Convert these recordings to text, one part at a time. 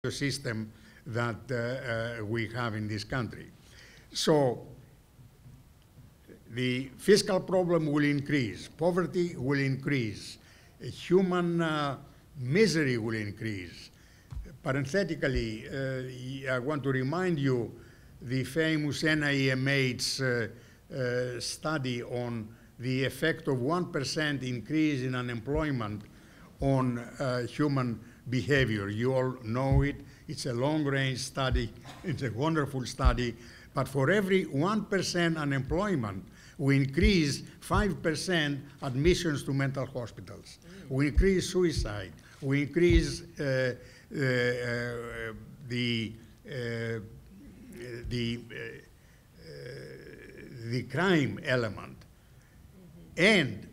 system that we have in this country. So the fiscal problem will increase, poverty will increase, human misery will increase. Parenthetically, I want to remind you the famous NIMH study on the effect of 1% increase in unemployment on human behavior. You all know it. It's a long-range study. It's a wonderful study. But for every 1% unemployment, we increase 5% admissions to mental hospitals. We increase suicide. We increase the crime element. And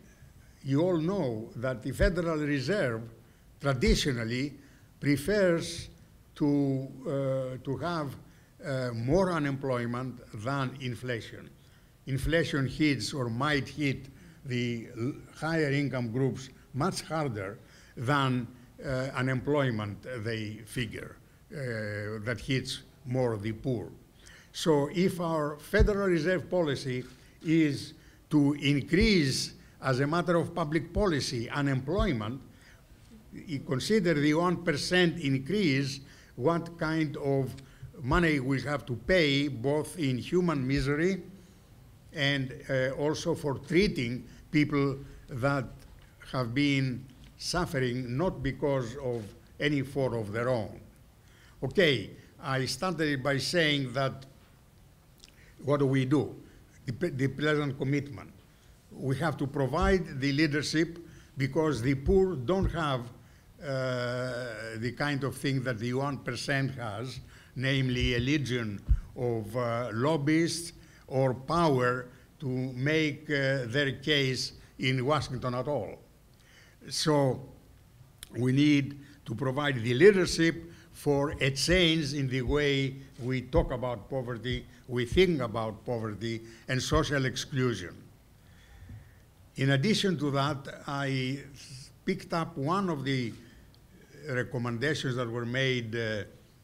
you all know that the Federal Reserve traditionally prefers to have more unemployment than inflation. Inflation hits or might hit the higher income groups much harder than unemployment, they figure, that hits more the poor. So if our Federal Reserve policy is to increase, as a matter of public policy, unemployment, you consider the 1% increase, what kind of money we have to pay, both in human misery and also for treating people that have been suffering not because of any fault of their own. Okay, I started by saying that what do? The present commitment. We have to provide the leadership because the poor don't have the kind of thing that the 1% has, namely a legion of lobbyists or power to make their case in Washington at all. So we need to provide the leadership for a change in the way we talk about poverty, we think about poverty, and social exclusion. In addition to that, I picked up one of the recommendations that were made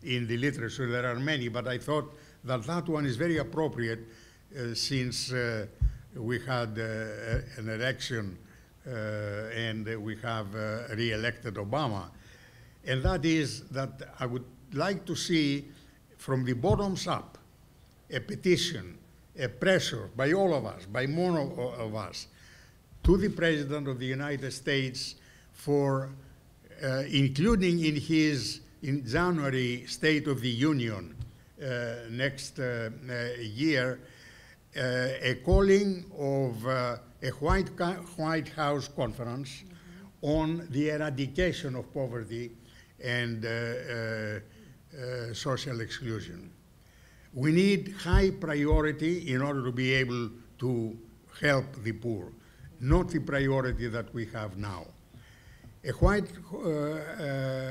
in the literature. There are many, but I thought that that one is very appropriate since we had an election and we have re-elected Obama. And that is that I would like to see from the bottoms up a petition, a pressure by all of us, by more of us, to the President of the United States for including in his in January State of the Union next year a calling of a White House conference on the eradication of poverty and social exclusion. We need high priority in order to be able to help the poor, not the priority that we have now. A White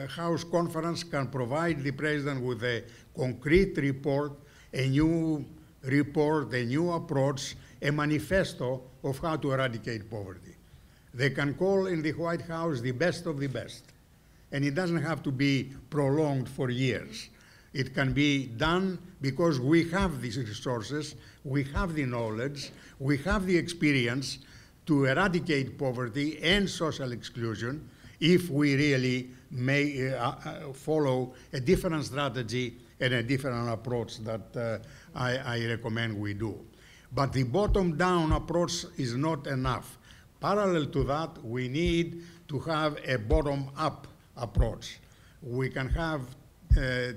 House conference can provide the President with a concrete report, a new report, a new approach, a manifesto of how to eradicate poverty. They can call in the White House the best of the best. And it doesn't have to be prolonged for years. It can be done because we have these resources, we have the knowledge, we have the experience to eradicate poverty and social exclusion if we really may follow a different strategy and a different approach that I recommend we do. But the bottom-down approach is not enough. Parallel to that, we need to have a bottom-up approach. We can have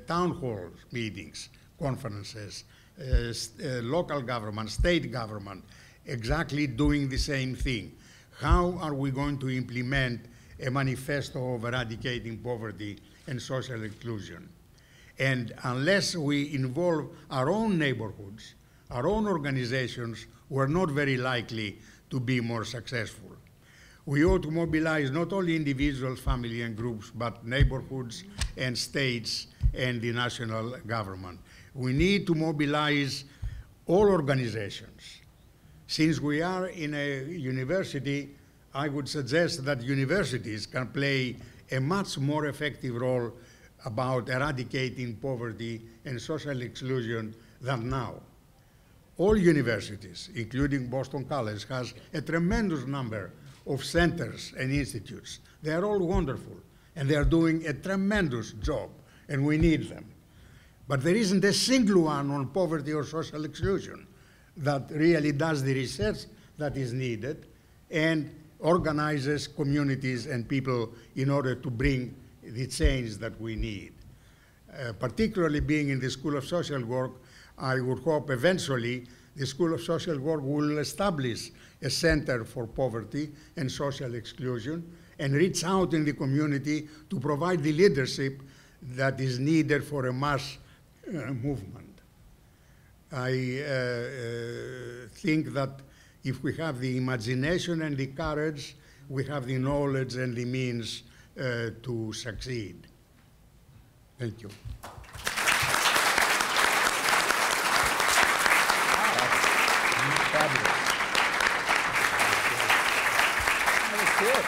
town hall meetings, conferences, local government, state government, exactly doing the same thing. How are we going to implement a manifesto of eradicating poverty and social inclusion? And unless we involve our own neighborhoods, our own organizations, we're not very likely to be more successful. We ought to mobilize not only individuals, family, and groups, but neighborhoods and states and the national government. We need to mobilize all organizations. Since we are in a university, I would suggest that universities can play a much more effective role about eradicating poverty and social exclusion than now. All universities, including Boston College, has a tremendous number of centers and institutes. They are all wonderful, and they are doing a tremendous job, and we need them. But there isn't a single one on poverty or social exclusion that really does the research that is needed and organizes communities and people in order to bring the change that we need. Particularly being in the School of Social Work, I would hope eventually the School of Social Work will establish a center for poverty and social exclusion and reach out in the community to provide the leadership that is needed for a mass movement. I think that if we have the imagination and the courage, we have the knowledge and the means to succeed. Thank you. Fabulous. That was good.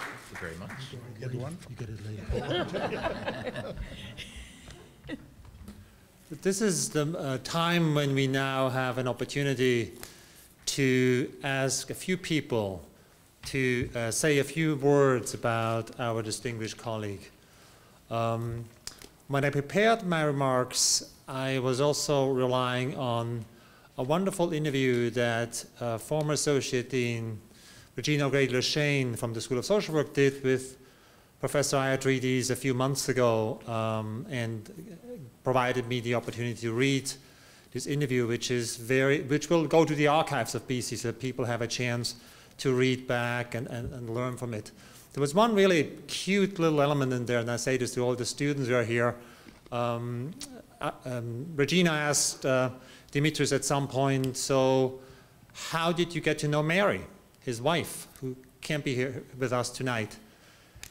Thank you very much. Get one? You get it later. This is the time when we now have an opportunity to ask a few people to say a few words about our distinguished colleague. When I prepared my remarks, I was also relying on a wonderful interview that former Associate Dean Regina O'Grady-Leshane from the School of Social Work did with Professor Ioannidis a few months ago, and provided me the opportunity to read this interview, which will go to the archives of BC so that people have a chance to read back and learn from it. There was one really cute little element in there, and I say this to all the students who are here. Regina asked Dimitris at some point, so how did you get to know Mary, his wife, who can't be here with us tonight?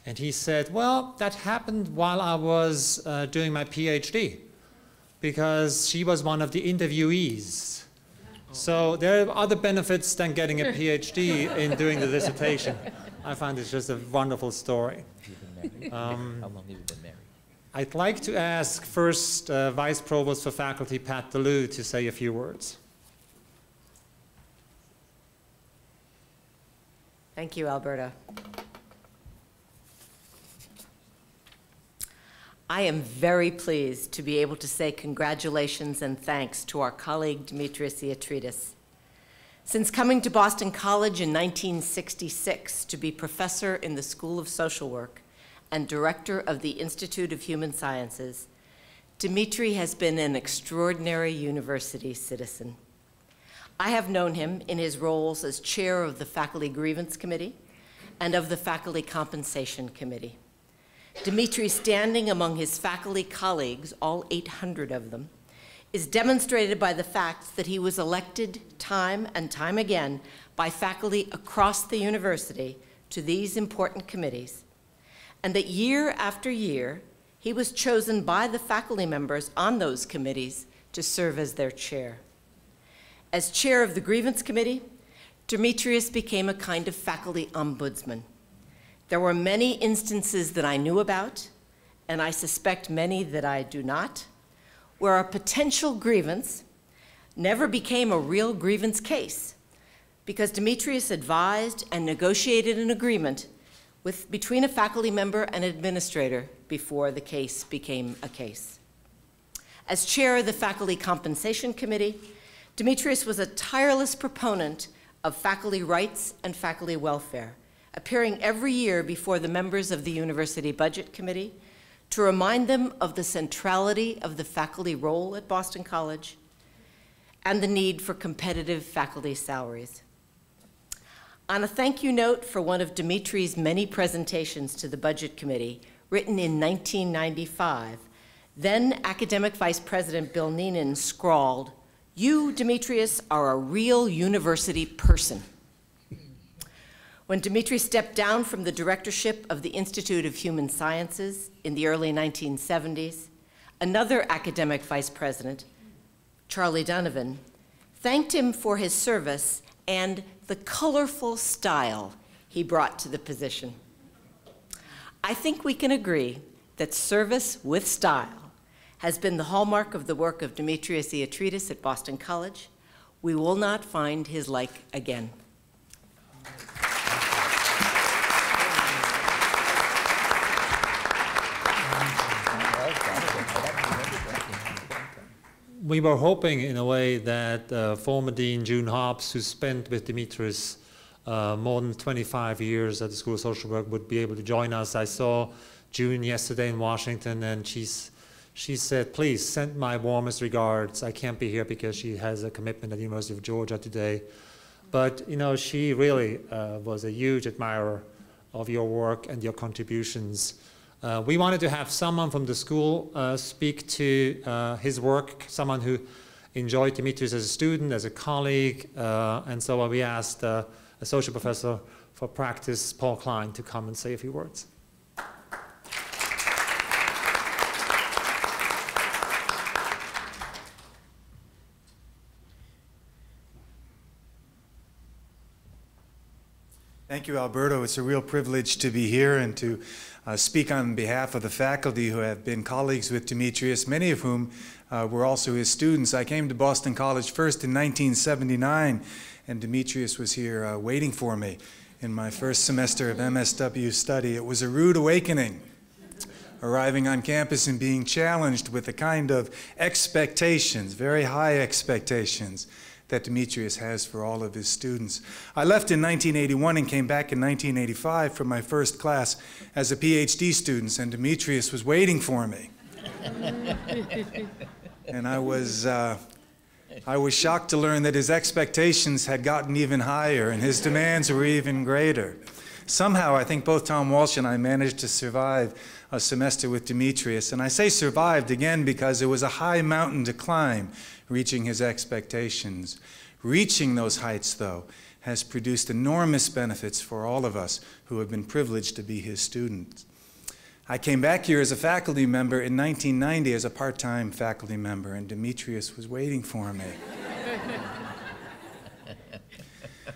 And he said, well, that happened while I was doing my PhD, because she was one of the interviewees. So there are other benefits than getting a PhD in doing the dissertation. I find it's just a wonderful story. How long have you been married? I'd like to ask first Vice Provost for Faculty Pat DeLu to say a few words. Thank you, Alberta. I am very pleased to be able to say congratulations and thanks to our colleague Dimitris Ioannidis. Since coming to Boston College in 1966 to be professor in the School of Social Work and director of the Institute of Human Sciences, Dimitri has been an extraordinary university citizen. I have known him in his roles as chair of the Faculty Grievance Committee and of the Faculty Compensation Committee. Dimitri's standing among his faculty colleagues, all 800 of them, is demonstrated by the fact that he was elected time and time again by faculty across the university to these important committees, and that year after year, he was chosen by the faculty members on those committees to serve as their chair. As chair of the Grievance Committee, Dimitrios became a kind of faculty ombudsman. There were many instances that I knew about, and I suspect many that I do not, where a potential grievance never became a real grievance case because Dimitrios advised and negotiated an agreement between a faculty member and administrator before the case became a case. As chair of the Faculty Compensation Committee, Dimitrios was a tireless proponent of faculty rights and faculty welfare, appearing every year before the members of the University Budget Committee to remind them of the centrality of the faculty role at Boston College and the need for competitive faculty salaries. On a thank you note for one of Dimitri's many presentations to the Budget Committee, written in 1995, then Academic Vice President Bill Neenan scrawled, "You, Dimitrios, are a real university person." When Dimitri stepped down from the directorship of the Institute of Human Sciences in the early 1970s, another academic vice president, Charlie Donovan, thanked him for his service and the colorful style he brought to the position. I think we can agree that service with style has been the hallmark of the work of Dimitrios Iatridis at Boston College. We will not find his like again. We were hoping, in a way, that former Dean June Hobbs, who spent with Dimitrios more than 25 years at the School of Social Work, would be able to join us. I saw June yesterday in Washington, and she said, please send my warmest regards. I can't be here because she has a commitment at the University of Georgia today. But, you know, she really was a huge admirer of your work and your contributions. We wanted to have someone from the school speak to his work, someone who enjoyed Dimitrios as a student, as a colleague, and so we asked a Associate Professor for Practice, Paul Klein, to come and say a few words. Thank you, Alberto. It's a real privilege to be here and to speak on behalf of the faculty who have been colleagues with Dimitrios, many of whom were also his students. I came to Boston College first in 1979, and Dimitrios was here waiting for me in my first semester of MSW study. It was a rude awakening, arriving on campus and being challenged with the kind of expectations, very high expectations, that Dimitrios has for all of his students. I left in 1981 and came back in 1985 for my first class as a PhD student, and Dimitrios was waiting for me. And I was shocked to learn that his expectations had gotten even higher and his demands were even greater. Somehow, I think both Tom Walsh and I managed to survive a semester with Dimitrios. And I say survived again because it was a high mountain to climb, reaching his expectations. Reaching those heights, though, has produced enormous benefits for all of us who have been privileged to be his students. I came back here as a faculty member in 1990 as a part-time faculty member, and Dimitrios was waiting for me.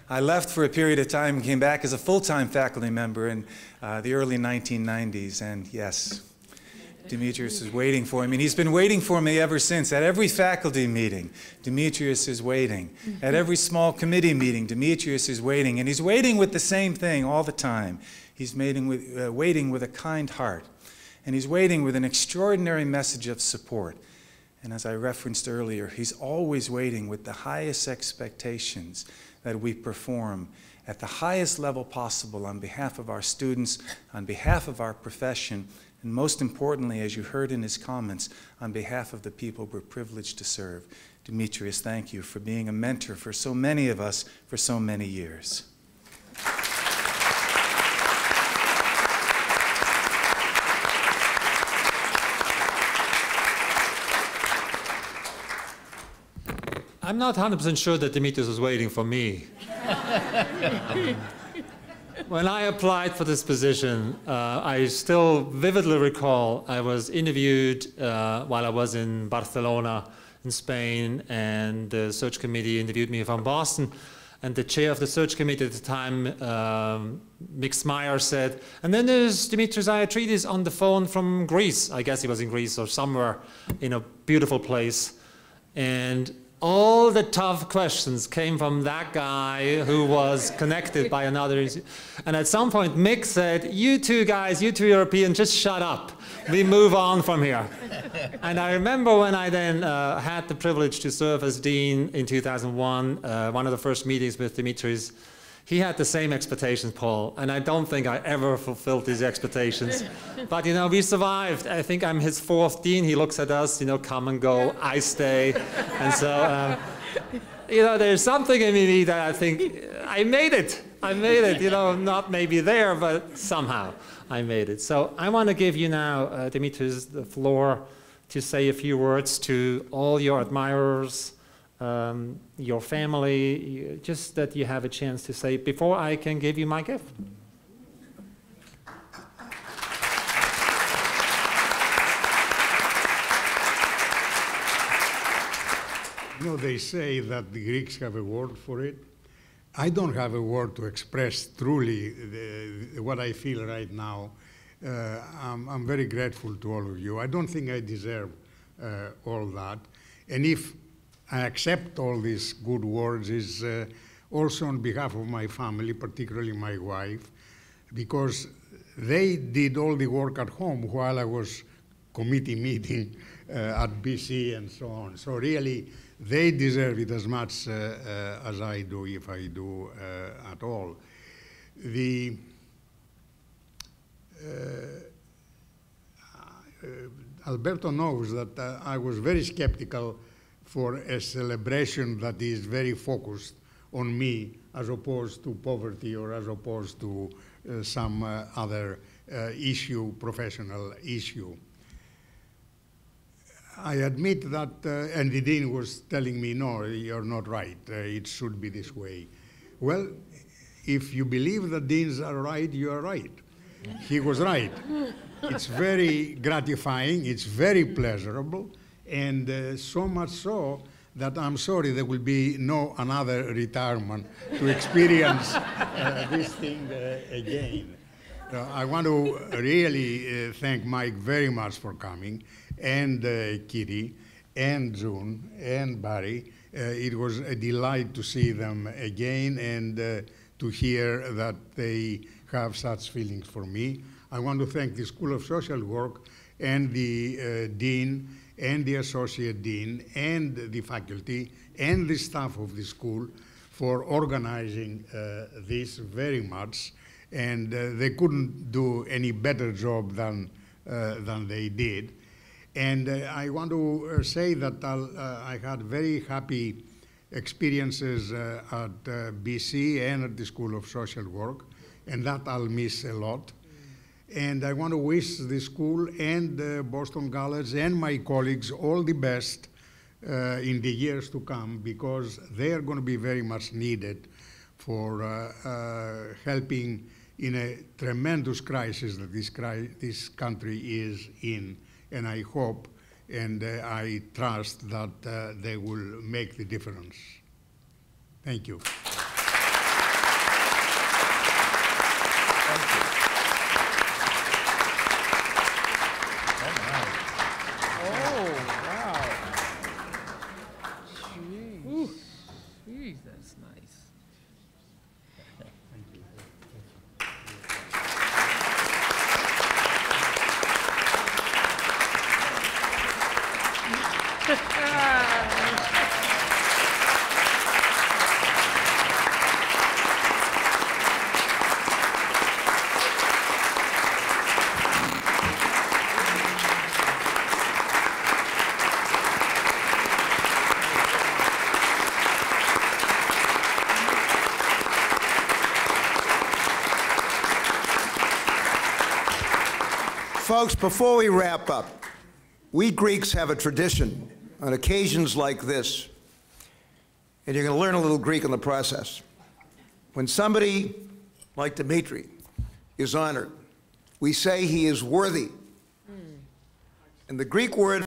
I left for a period of time and came back as a full-time faculty member in the early 1990s, and yes, Dimitrios is waiting for me, and he's been waiting for me ever since. At every faculty meeting, Dimitrios is waiting. At every small committee meeting, Dimitrios is waiting, and he's waiting with the same thing all the time. He's waiting with a kind heart, and he's waiting with an extraordinary message of support. And as I referenced earlier, he's always waiting with the highest expectations that we perform at the highest level possible on behalf of our students, on behalf of our profession, and most importantly, as you heard in his comments, on behalf of the people we're privileged to serve. Dimitrios, thank you for being a mentor for so many of us for so many years. I'm not 100% sure that Dimitrios was waiting for me. When I applied for this position, I still vividly recall I was interviewed while I was in Barcelona in Spain, and the search committee interviewed me from Boston. And the chair of the search committee at the time, Mick Smyer, said, and then there's Dimitrios Iatridis on the phone from Greece. I guess he was in Greece or somewhere in a beautiful place. And all the tough questions came from that guy who was connected by another. And at some point, Mick said, you two guys, you two Europeans, just shut up. We move on from here. And I remember when I then had the privilege to serve as dean in 2001, one of the first meetings with Dimitrios, he had the same expectations, Paul, and I don't think I ever fulfilled these expectations. But, you know, we survived. I think I'm his fourth dean. He looks at us, you know, come and go, I stay. And so, you know, there's something in me that I think, I made it. I made it, you know, not maybe there, but somehow I made it. So I want to give you now, Dimitrios, the floor to say a few words to all your admirers, your family, just that you have a chance to say before I can give you my gift. You know, they say that the Greeks have a word for it. I don't have a word to express truly what I feel right now. I'm very grateful to all of you. I don't think I deserve all that. And if I accept all these good words, is also on behalf of my family, particularly my wife, because they did all the work at home while I was committee meeting at BC and so on. So really, they deserve it as much as I do, if I do at all. Alberto knows that I was very skeptical for a celebration that is very focused on me as opposed to poverty or as opposed to some other issue, professional issue. I admit that, and the dean was telling me, no, you're not right, it should be this way. Well, if you believe that deans are right, you are right. He was right. It's very gratifying, it's very pleasurable, and so much so that I'm sorry there will be no another retirement to experience this thing again. I want to really thank Mike very much for coming, and Kitty, and June, and Barry. It was a delight to see them again and to hear that they have such feelings for me. I want to thank the School of Social Work and the Dean and the Associate Dean and the faculty and the staff of the school for organizing this very much. And they couldn't do any better job than they did. And I want to say that I had very happy experiences at BC and at the School of Social Work, and that I'll miss a lot. And I want to wish the school and Boston College and my colleagues all the best in the years to come, because they are going to be very much needed for helping in a tremendous crisis that this country is in. And I hope and I trust that they will make the difference. Thank you. That's nice. Folks, before we wrap up, we Greeks have a tradition on occasions like this, and you're going to learn a little Greek in the process. When somebody like Dimitri is honored, we say he is worthy. And the Greek word